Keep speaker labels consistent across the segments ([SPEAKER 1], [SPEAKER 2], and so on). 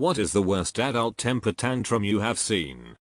[SPEAKER 1] What is the worst adult temper tantrum you have seen?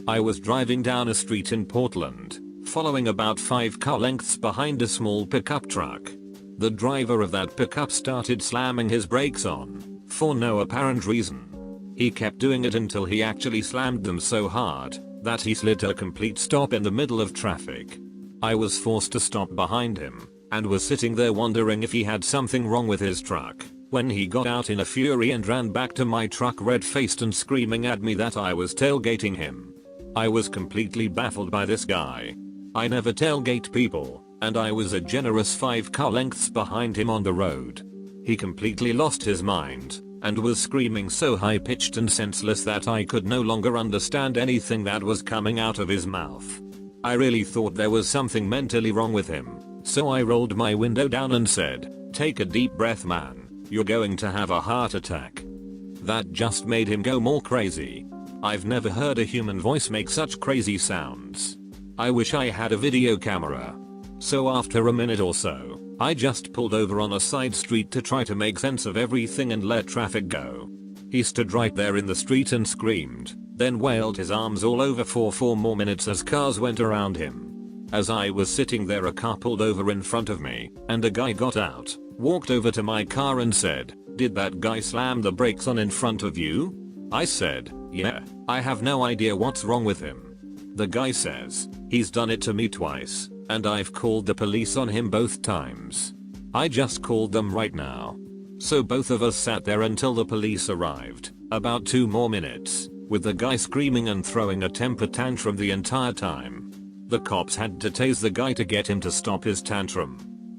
[SPEAKER 1] I was driving down a street in Portland, following about 5 car lengths behind a small pickup truck. The driver of that pickup started slamming his brakes on, for no apparent reason. He kept doing it until he actually slammed them so hard that he slid to a complete stop in the middle of traffic. I was forced to stop behind him and was sitting there wondering if he had something wrong with his truck when he got out in a fury and ran back to my truck red-faced and screaming at me that I was tailgating him. I was completely baffled by this guy. I never tailgate people, and I was a generous 5 car lengths behind him on the road. He completely lost his mind and was screaming so high-pitched and senseless that I could no longer understand anything that was coming out of his mouth. I really thought there was something mentally wrong with him, so I rolled my window down and said, "Take a deep breath, man. You're going to have a heart attack." That just made him go more crazy. I've never heard a human voice make such crazy sounds. I wish I had a video camera. So after a minute or so, I just pulled over on a side street to try to make sense of everything and let traffic go. He stood right there in the street and screamed, then wailed his arms all over for 4 more minutes as cars went around him. As I was sitting there, a car pulled over in front of me, and a guy got out, walked over to my car and said, "Did that guy slam the brakes on in front of you?" I said, "Yeah, I have no idea what's wrong with him." The guy says, "He's done it to me twice, and I've called the police on him both times." I just called them right now. So both of us sat there until the police arrived, about 2 more minutes, with the guy screaming and throwing a temper tantrum the entire time. The cops had to tase the guy to get him to stop his tantrum.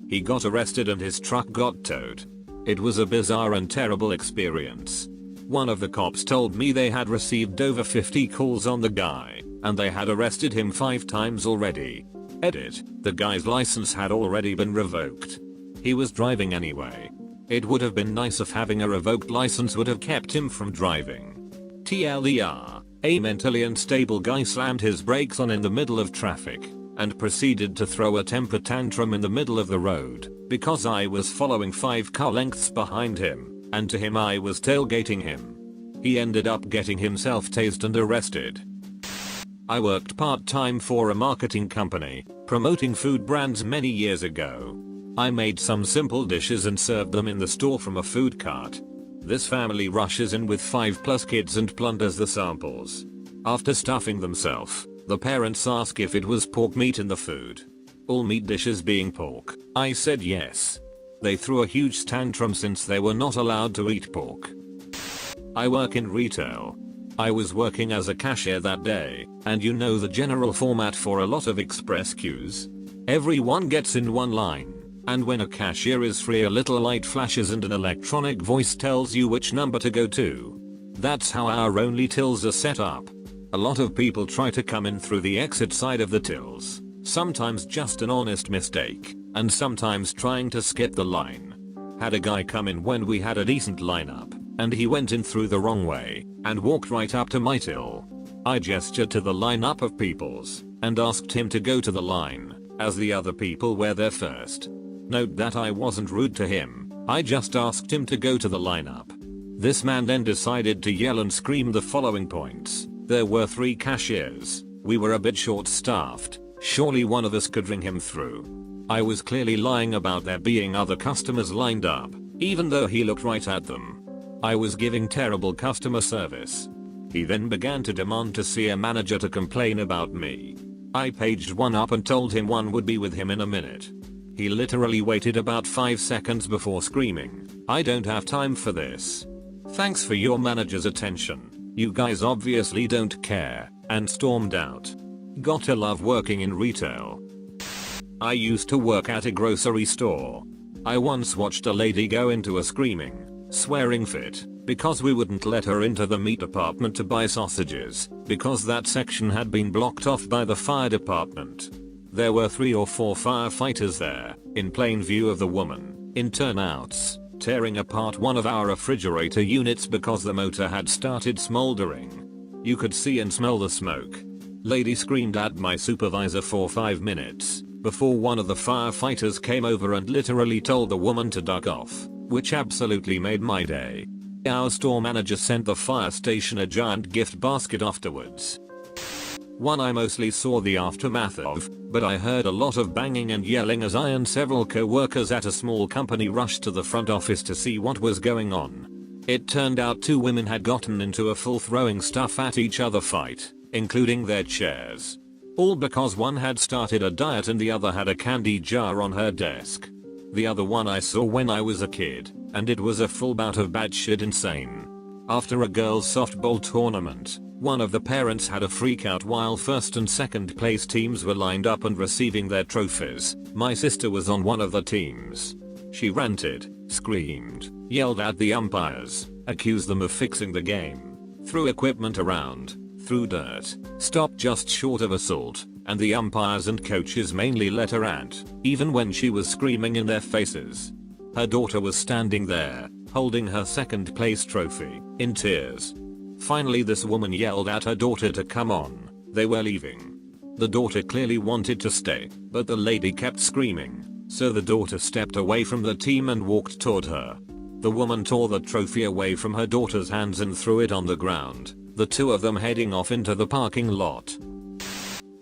[SPEAKER 1] He got arrested and his truck got towed. It was a bizarre and terrible experience. One of the cops told me they had received over 50 calls on the guy, and they had arrested him 5 times already. Edit, the guy's license had already been revoked. He was driving anyway. It would have been nice if having a revoked license would have kept him from driving. TLDR, a mentally unstable guy slammed his brakes on in the middle of traffic and proceeded to throw a temper tantrum in the middle of the road because I was following 5 car lengths behind him, and to him I was tailgating him. He ended up getting himself tased and arrested. I worked part-time for a marketing company, promoting food brands many years ago. I made some simple dishes and served them in the store from a food cart. This family rushes in with 5+ kids and plunders the samples. After stuffing themselves, the parents ask if it was pork meat in the food. All meat dishes being pork, I said yes. They threw a huge tantrum since they were not allowed to eat pork. I work in retail. I was working as a cashier that day, and you know the general format for a lot of express queues. Everyone gets in one line, and when a cashier is free a little light flashes and an electronic voice tells you which number to go to. That's how our only tills are set up. A lot of people try to come in through the exit side of the tills, sometimes just an honest mistake, and sometimes trying to skip the line. Had a guy come in when we had a decent lineup, and he went in through the wrong way and walked right up to my till. I gestured to the lineup of peoples and asked him to go to the line, as the other people were there first. Note that I wasn't rude to him, I just asked him to go to the lineup. This man then decided to yell and scream the following points. There were 3 cashiers, we were a bit short-staffed, surely one of us could ring him through. I was clearly lying about there being other customers lined up, even though he looked right at them. I was giving terrible customer service. He then began to demand to see a manager to complain about me. I paged one up and told him one would be with him in a minute. He literally waited about 5 seconds before screaming, "I don't have time for this. Thanks for your manager's attention. You guys obviously don't care," and stormed out. Gotta love working in retail. I used to work at a grocery store. I once watched a lady go into a screaming, swearing fit because we wouldn't let her into the meat department to buy sausages because that section had been blocked off by the fire department. There were 3 or 4 firefighters there, in plain view of the woman, in turnouts, tearing apart one of our refrigerator units because the motor had started smoldering. You could see and smell the smoke. Lady screamed at my supervisor for 5 minutes before one of the firefighters came over and literally told the woman to duck off, which absolutely made my day. Our store manager sent the fire station a giant gift basket afterwards. One I mostly saw the aftermath of, but I heard a lot of banging and yelling as I and several co-workers at a small company rushed to the front office to see what was going on. It turned out two women had gotten into a full throwing stuff at each other fight, including their chairs. All because one had started a diet and the other had a candy jar on her desk. The other one I saw when I was a kid, and it was a full bout of batshit insane. After a girls softball tournament, one of the parents had a freak out while first and second place teams were lined up and receiving their trophies. My sister was on one of the teams. She ranted, screamed, yelled at the umpires, accused them of fixing the game, threw equipment around, threw dirt, stopped just short of assault, and the umpires and coaches mainly let her rant, even when she was screaming in their faces. Her daughter was standing there, holding her second place trophy, in tears. Finally this woman yelled at her daughter to come on. They were leaving. The daughter clearly wanted to stay, but the lady kept screaming, so the daughter stepped away from the team and walked toward her. The woman tore the trophy away from her daughter's hands and threw it on the ground, the two of them heading off into the parking lot.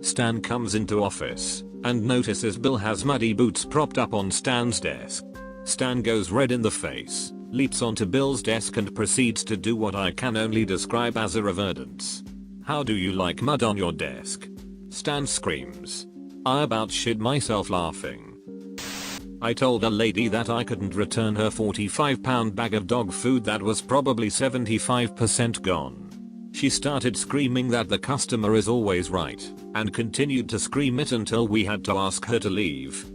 [SPEAKER 1] Stan comes into office and notices Bill has muddy boots propped up on Stan's desk. Stan goes red in the face, leaps onto Bill's desk and proceeds to do what I can only describe as a reverence. "How do you like mud on your desk?" Stan screams. I about shit myself laughing. I told a lady that I couldn't return her 45-pound bag of dog food that was probably 75% gone. She started screaming that the customer is always right, and continued to scream it until we had to ask her to leave.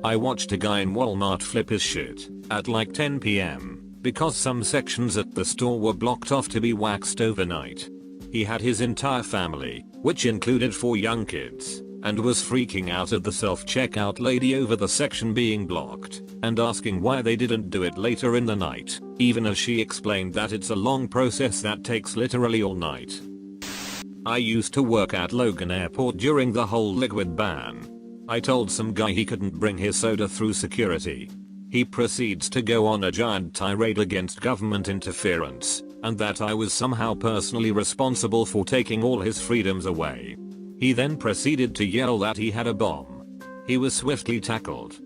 [SPEAKER 1] I watched a guy in Walmart flip his shit at like 10 PM because some sections at the store were blocked off to be waxed overnight. He had his entire family, which included 4 young kids, and was freaking out at the self-checkout lady over the section being blocked and asking why they didn't do it later in the night, even as she explained that it's a long process that takes literally all night. I used to work at Logan Airport during the whole liquid ban. I told some guy he couldn't bring his soda through security. He proceeds to go on a giant tirade against government interference, and that I was somehow personally responsible for taking all his freedoms away. He then proceeded to yell that he had a bomb. He was swiftly tackled.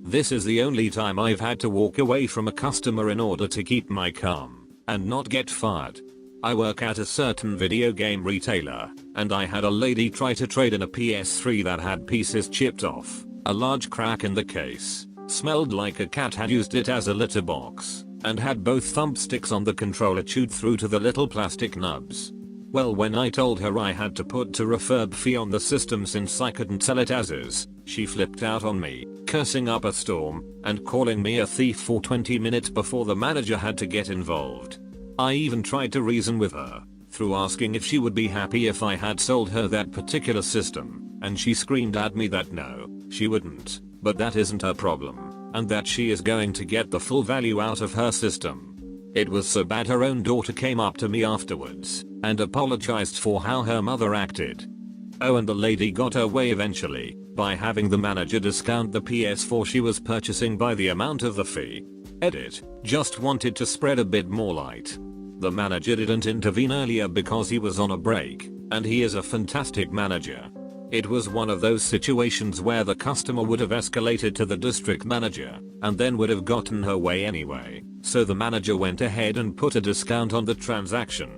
[SPEAKER 1] This is the only time I've had to walk away from a customer in order to keep my calm and not get fired. I work at a certain video game retailer, and I had a lady try to trade in a PS3 that had pieces chipped off, a large crack in the case, smelled like a cat had used it as a litter box, and had both thumbsticks on the controller chewed through to the little plastic nubs. Well, when I told her I had to put a refurb fee on the system since I couldn't sell it as is, she flipped out on me, cursing up a storm, and calling me a thief for 20 minutes before the manager had to get involved. I even tried to reason with her, through asking if she would be happy if I had sold her that particular system, and she screamed at me that no, she wouldn't, but that isn't her problem, and that she is going to get the full value out of her system. It was so bad her own daughter came up to me afterwards, and apologized for how her mother acted. Oh, and the lady got her way eventually, by having the manager discount the PS4 she was purchasing by the amount of the fee. Edit, just wanted to spread a bit more light. The manager didn't intervene earlier because he was on a break, and he is a fantastic manager. It was one of those situations where the customer would have escalated to the district manager, and then would have gotten her way anyway, so the manager went ahead and put a discount on the transaction.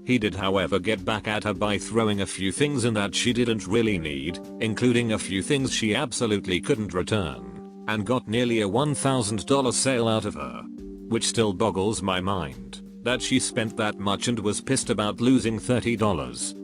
[SPEAKER 1] He did however get back at her by throwing a few things in that she didn't really need, including a few things she absolutely couldn't return, and got nearly a $1,000 sale out of her. Which still boggles my mind, that she spent that much and was pissed about losing $30.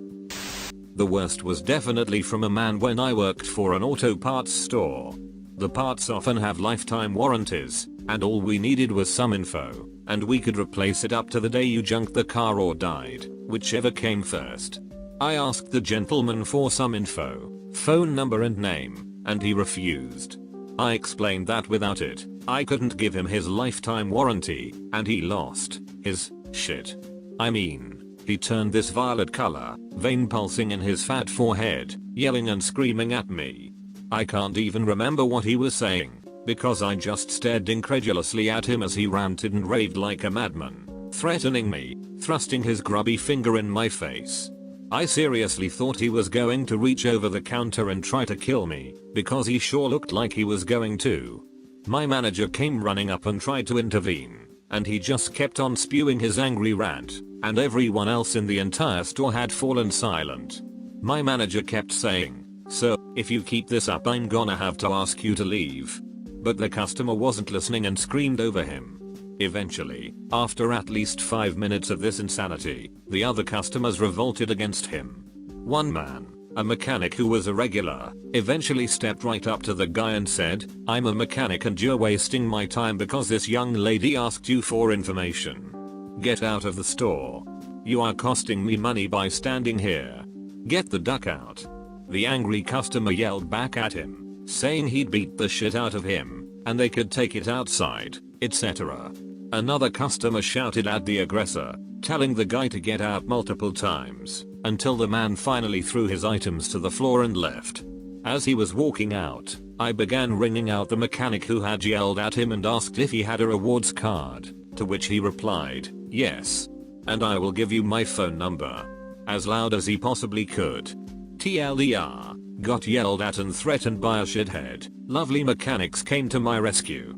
[SPEAKER 1] The worst was definitely from a man when I worked for an auto parts store. The parts often have lifetime warranties, and all we needed was some info, and we could replace it up to the day you junked the car or died, whichever came first. I asked the gentleman for some info, phone number and name, and he refused. I explained that without it, I couldn't give him his lifetime warranty, and he lost his shit. I mean, he turned this violet color, vein pulsing in his fat forehead, yelling and screaming at me. I can't even remember what he was saying. because I just stared incredulously at him as he ranted and raved like a madman, threatening me, thrusting his grubby finger in my face. I seriously thought he was going to reach over the counter and try to kill me, because he sure looked like he was going to. My manager came running up and tried to intervene, and he just kept on spewing his angry rant, and everyone else in the entire store had fallen silent. My manager kept saying, "Sir, if you keep this up I'm gonna have to ask you to leave." But the customer wasn't listening and screamed over him. Eventually, after at least 5 minutes of this insanity, the other customers revolted against him. One man, a mechanic who was a regular, eventually stepped right up to the guy and said, "I'm a mechanic and you're wasting my time because this young lady asked you for information. Get out of the store. You are costing me money by standing here. Get the duck out." The angry customer yelled back at him, saying he'd beat the shit out of him, and they could take it outside, etc. Another customer shouted at the aggressor, telling the guy to get out multiple times, until the man finally threw his items to the floor and left. As he was walking out, I began ringing out the mechanic who had yelled at him and asked if he had a rewards card, to which he replied, "Yes. And I will give you my phone number." As loud as he possibly could. TLDR, got yelled at and threatened by a shithead. Lovely mechanics came to my rescue.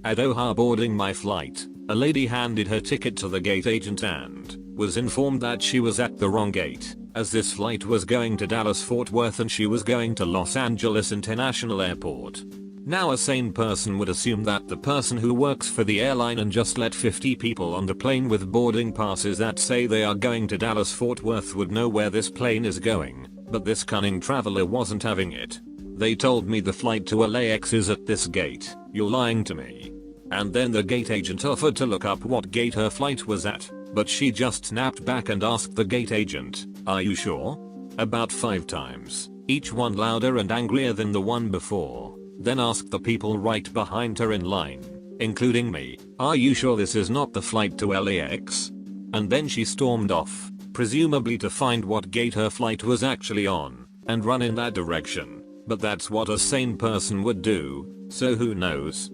[SPEAKER 1] At Doha boarding my flight, a lady handed her ticket to the gate agent and was informed that she was at the wrong gate, as this flight was going to Dallas-Fort Worth and she was going to Los Angeles International Airport. Now a sane person would assume that the person who works for the airline and just let 50 people on the plane with boarding passes that say they are going to Dallas-Fort Worth would know where this plane is going, but this cunning traveler wasn't having it. "They told me the flight to LAX is at this gate, you're lying to me." And then the gate agent offered to look up what gate her flight was at, but she just snapped back and asked the gate agent, "Are you sure?" About 5 times, each one louder and angrier than the one before. Then asked the people right behind her in line, including me, "Are you sure this is not the flight to LAX?" And then she stormed off, presumably to find what gate her flight was actually on, and run in that direction. But that's what a sane person would do, so who knows.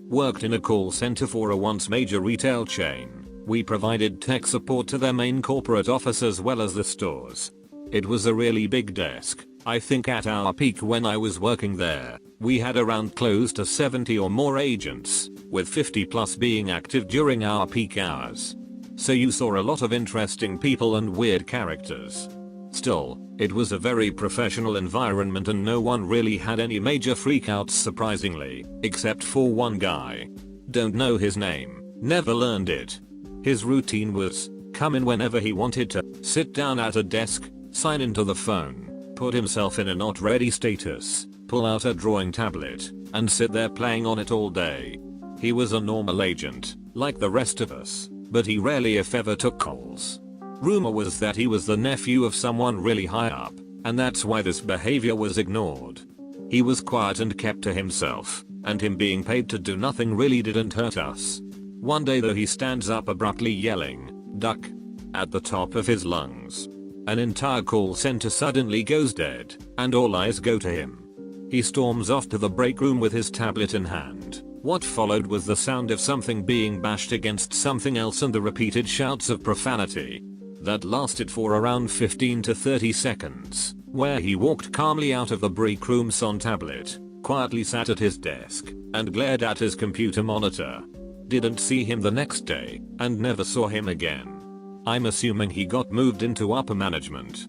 [SPEAKER 1] Worked in a call center for a once major retail chain. We provided tech support to their main corporate office as well as the stores. It was a really big desk. I think at our peak when I was working there, we had around close to 70 or more agents, with 50 plus being active during our peak hours. So you saw a lot of interesting people and weird characters. Still, it was a very professional environment and no one really had any major freakouts surprisingly, except for one guy. Don't know his name, never learned it. His routine was, come in whenever he wanted to, sit down at a desk, sign into the phone, put himself in a not ready status, pull out a drawing tablet, and sit there playing on it all day. He was a normal agent, like the rest of us, but he rarely if ever took calls. Rumor was that he was the nephew of someone really high up, and that's why this behavior was ignored. He was quiet and kept to himself, and him being paid to do nothing really didn't hurt us. One day though he stands up abruptly yelling, "Duck!" at the top of his lungs. An entire call center suddenly goes dead, and all eyes go to him. He storms off to the break room with his tablet in hand. What followed was the sound of something being bashed against something else and the repeated shouts of profanity. That lasted for around 15 to 30 seconds, where he walked calmly out of the break room on tablet, quietly sat at his desk, and glared at his computer monitor. Didn't see him the next day, and never saw him again. I'm assuming he got moved into upper management,